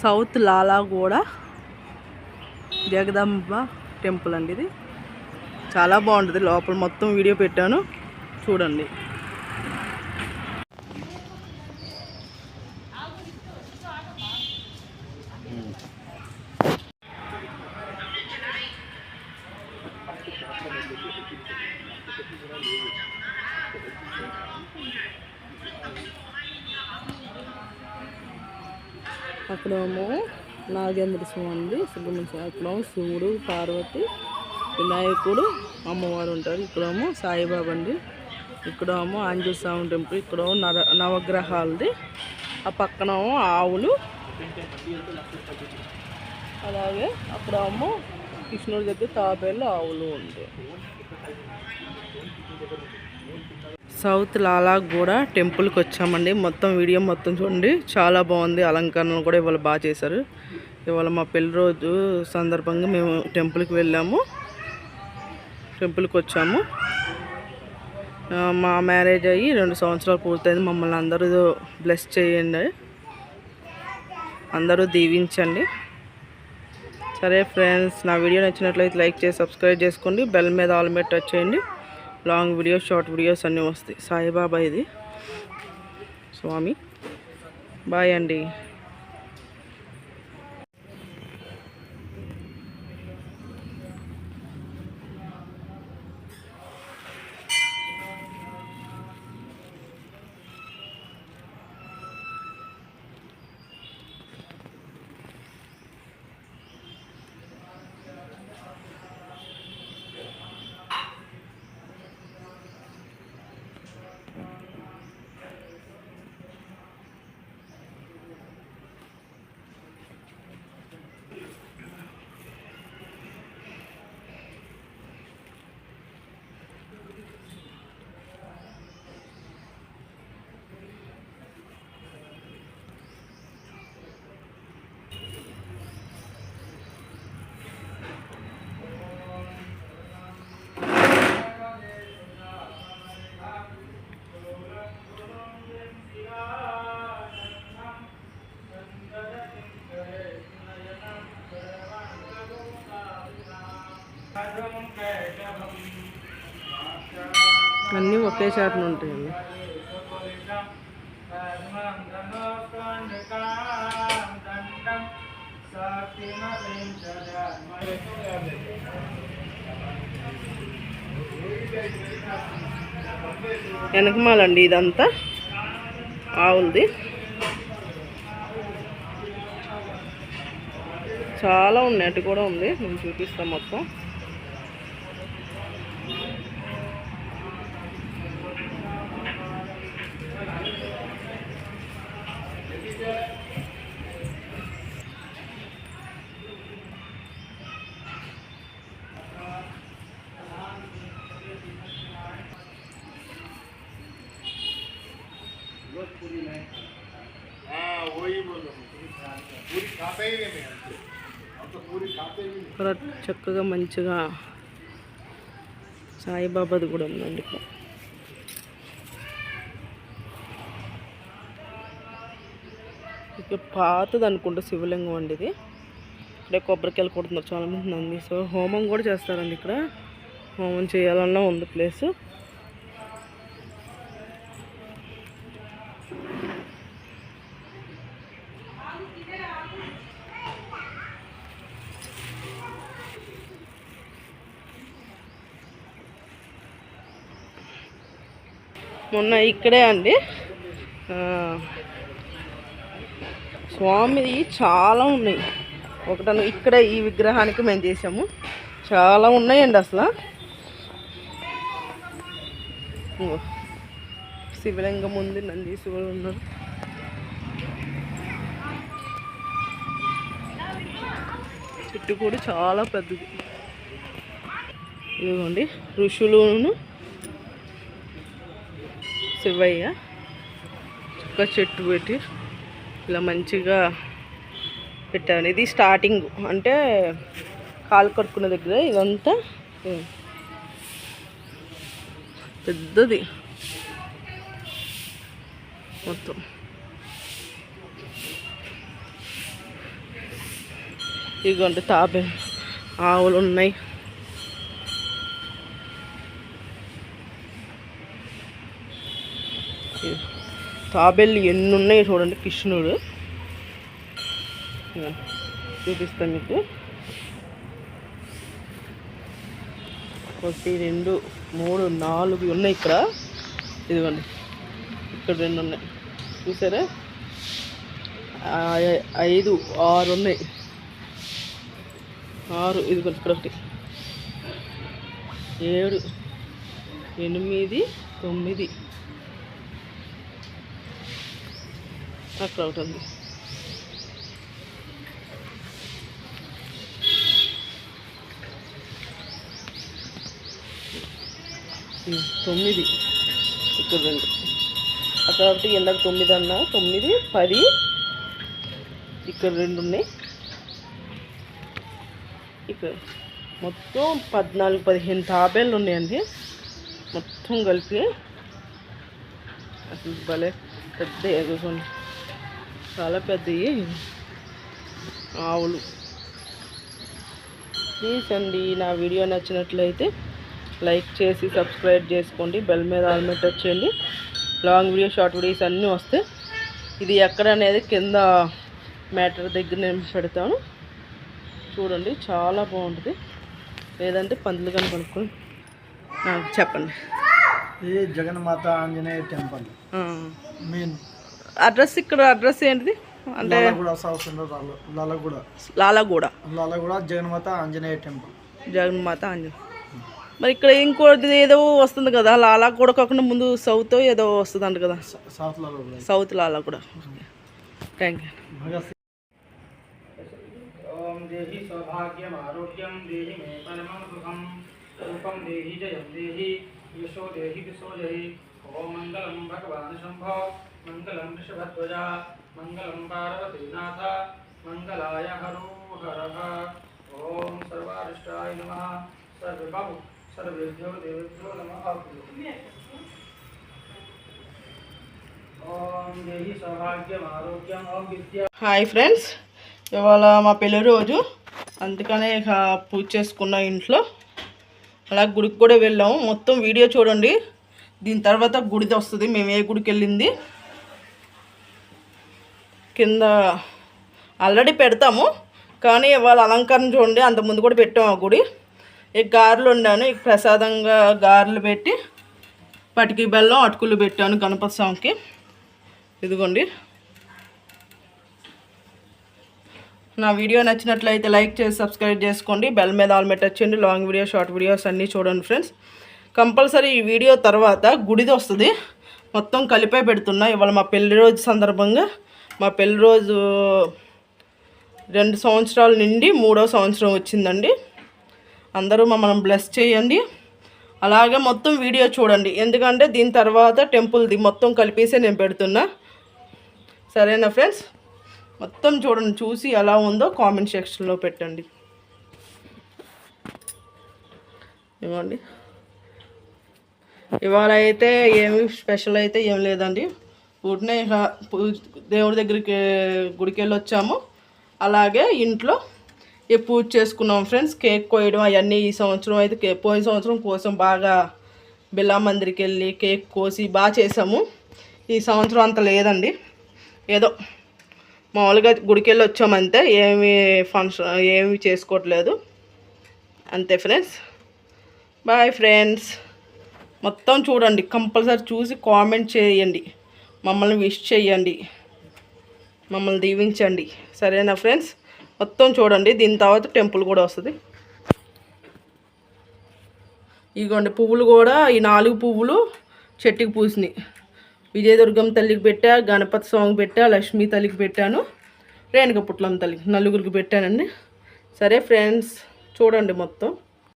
South Lalaguda Jagadamba temple అండి. ఇది చాలా బాగుంటుంది. లోపల మొత్తం వీడియో పెట్టాను, చూడండి. అక్కడేమో నాగేంద్ర స్వామి, సుబ్రహ్మణ్య స్వామి, అక్కడేమో శివుడు, పార్వతి, వినాయకుడు, అమ్మవారు ఉంటారు. ఇక్కడేమో సాయిబాబా అండి. ఇక్కడేమో ఆంజనేయ స్వామి టెంపుల్. ఇక్కడేమో నవగ్రహాలది. ఆ పక్కనేమో ఆవులు, అలాగే అక్కడేమో కృష్ణుడి దగ్గర తాబేళ్ళు, ఆవులు ఉంటాయి. సౌత్ లాలాగూడ టెంపుల్కి వచ్చామండి. మొత్తం వీడియో మొత్తం చూడండి, చాలా బాగుంది. అలంకరణలు కూడా ఇవాళ బాగా చేశారు. ఇవాళ మా పెళ్లి రోజు సందర్భంగా మేము టెంపుల్కి వెళ్ళాము, టెంపుల్కి వచ్చాము. మా మ్యారేజ్ అయ్యి 2 సంవత్సరాలు పూర్తయింది. మమ్మల్ని అందరూ బ్లెస్ చేయండి, అందరూ దీవించండి. సరే ఫ్రెండ్స్, నా వీడియో నచ్చినట్లయితే లైక్ చేసి సబ్స్క్రైబ్ చేసుకోండి. బెల్ మీద ఆల్ మీద టచ్ చేయండి. లాంగ్ వీడియోస్, షార్ట్ వీడియోస్ అన్నీ వస్తాయి. సాయిబాబా ఇది స్వామి. బాయ్ అండి. అన్నీ ఒకే చాటున ఉంటాయండి. వెనకమాలండి ఇదంతా ఆవులది. చాలా ఉన్నాయి, అటు కూడా ఉంది, నేను చూపిస్తాను మొత్తం. చక్కగా మంచిగా సాయిబాబాది కూడా ఉందండి ఇక్కడ. ఇక్కడ పాతది అనుకుంటా శివలింగం అండి ఇది. ఇక్కడే కొబ్బరికాయలు కొడుతున్నారు చాలామంది. నంది సో హోమం కూడా చేస్తారండి ఇక్కడ. హోమం చేయాలన్నా ఉంది ప్లేసు. మొన్న ఇక్కడే అండి స్వామిది చాలా ఉన్నాయి. ఒకటను ఇక్కడే ఈ విగ్రహానికి మేము చేసాము. చాలా ఉన్నాయండి అసలు. శివలింగం ఉంది, నందీశ్వరుడు ఉన్నారు. చెట్టు కూడా చాలా పెద్దది. ఇదిగోండి ఋషులును శివయ్య ఒక చెట్టు పెట్టి ఇలా మంచిగా పెట్టాను. ఇది స్టార్టింగ్ అంటే కాలు కడుక్కునే దగ్గర. ఇదంతా పెద్దది మొత్తం. ఇదిగోండి తాబేలు ఆవులు ఉన్నాయి. తాబేళ్ళు ఎన్ని ఉన్నాయి చూడండి. కృష్ణుడు చూపిస్తాను మీకు. 1 2 3 4 ఉన్నాయి ఇక్కడ. ఇదిగోండి ఇక్కడ 2 ఉన్నాయి చూసారా. 5 6 ఉన్నాయి. 6 ఇదిగోండి ఇక్కడ 1 7 8 9 అక్కడ ఒకటి ఉంది. 9 ఇక్కడ 2 అక్కడ ఒకటి. ఎందాక 9 అన్నా. 9 10 ఇక్కడ 2 ఉన్నాయి. ఇక్కడ మొత్తం 14 15 తాబేళ్ళు ఉన్నాయండి మొత్తం కలిపి. అసలు భలే పెద్ద ఎగురుకోండి, చాలా పెద్దవి ఆవులు. ప్లీజ్ అండి, నా వీడియో నచ్చినట్లయితే లైక్ చేసి సబ్స్క్రైబ్ చేసుకోండి. బెల్ మీద ఆల్ మీద టచ్ చేయండి. లాంగ్ వీడియో షార్ట్ వీడియోస్ అన్నీ వస్తాయి. ఇది ఎక్కడ అనేది కింద మ్యాటర్ దగ్గర నేను పెడతాను చూడండి, చాలా బాగుంటుంది. లేదంటే పందులు కానీ కొనుక్కొని చెప్పండి. ఇది జగన్మాత ఆంజనేయ టెంపుల్ మెయిన్ అడ్రస్. ఇక్కడ అడ్రస్ ఏంటిది అంటే లాలగూడ జగన్మాత ఆంజనేయ టెంపుల్. జగన్మాత ఆంజనేయ. మరి ఇక్కడ ఇంకోటి ఏదో వస్తుంది కదా, లాలగూడ కాకుండా ముందు సౌత్ ఏదో వస్తుంది అంట కదా. సౌత్ లాలగూడ. Thank you. దేహి సౌభాగ్యం ఆరోగ్యం దేహి మే పరమం సుఖం రూపం దేహి జయం దేహి యశో దేహి విశోజహి. ఓం మంగళం భగవాన్ శంభో మంగళం వృషభధ్వజ మంగళం పార్వతీనాథ మంగళాయ హరో హరః. ఓం సర్వారిష్టాయ నమః. సర్వబాబు సర్వేభ్యో దేవేభ్యో నమః. ఓం దేహి సౌభాగ్యం ఆరోగ్యం ఓం విద్య. హాయ్ ఫ్రెండ్స్, ఇవాళ మా పెళ్లి రోజు, అందుకనే ఇక పూజ చేసుకున్న ఇంట్లో. అలా గుడికి కూడా వెళ్ళాము. మొత్తం వీడియో చూడండి. దీని తర్వాత గుడిది వస్తుంది, మేము ఏ గుడికి వెళ్ళింది కింద ఆల్రెడీ పెడతాము. కానీ ఇవాళ అలంకరణ చూడండి, అంతకుముందు కూడా పెట్టాము ఆ గుడి. ఇక గారెలు వండాను. ఇక ప్రసాదంగా గారెలు పెట్టి పటికి బెల్లం అటుకులు పెట్టాను గణపతి స్వామికి. ఇదిగోండి. నా వీడియో నచ్చినట్లయితే లైక్ చేసి సబ్స్క్రైబ్ చేసుకోండి. బెల్ మీద ఆల్ మీద టచ్ చేయండి. లాంగ్ వీడియో షార్ట్ వీడియోస్ అన్నీ చూడండి ఫ్రెండ్స్. కంపల్సరీ ఈ వీడియో తర్వాత గుడిది వస్తుంది, మొత్తం కలిపే పెడుతున్నా. ఇవాళ మా పెళ్లి రోజు సందర్భంగా, మా పెళ్లి రోజు 2 సంవత్సరాల నుండి 3వ సంవత్సరం వచ్చిందండి. అందరూ మమ్మల్ని బ్లెస్ చేయండి. అలాగే మొత్తం వీడియో చూడండి, ఎందుకంటే దీని తర్వాత టెంపుల్ది మొత్తం కలిపేసే నేను పెడుతున్నా. సరేనా ఫ్రెండ్స్? మొత్తం చూడండి, చూసి ఎలా ఉందో కామెంట్ సెక్షన్లో పెట్టండి. ఇవ్వండి. ఇవాళ అయితే ఏమి స్పెషల్ అయితే ఏం లేదండి. ఊరినే దేవుడి దగ్గరికి గుడికి వెళ్ళి వచ్చాము. అలాగే ఇంట్లో ఈ పూజ చేసుకున్నాం ఫ్రెండ్స్. కేక్ కోయడం అవన్నీ ఈ సంవత్సరం అయితే పోయిన సంవత్సరం కోసం బాగా బిల్లా మందిరికి వెళ్ళి కేక్ కోసి బాగా చేసాము. ఈ సంవత్సరం అంత లేదండి, ఏదో మామూలుగా గుడికి వెళ్ళి వచ్చామంతే. ఏమి ఫంక్షన్ ఏమి చేసుకోవట్లేదు అంతే ఫ్రెండ్స్. Bye friends. మొత్తం చూడండి, కంపల్సరీ చూసి కామెంట్ చేయండి, మమ్మల్ని విష్ చేయండి, మమ్మల్ని దీవించండి. సరేనా ఫ్రెండ్స్? మొత్తం చూడండి. దీని తర్వాత టెంపుల్ కూడా వస్తుంది. ఇదిగోండి పువ్వులు కూడా, ఈ 4 పువ్వులు చెట్టుకి పూసినాయి. విజయదుర్గం తల్లికి పెట్టా, గణపతి స్వామికి పెట్టా, లక్ష్మీ తల్లికి పెట్టాను, రేణుక పుట్లమ్మ తల్లికి 4గురికి పెట్టానండి. సరే ఫ్రెండ్స్, చూడండి మొత్తం.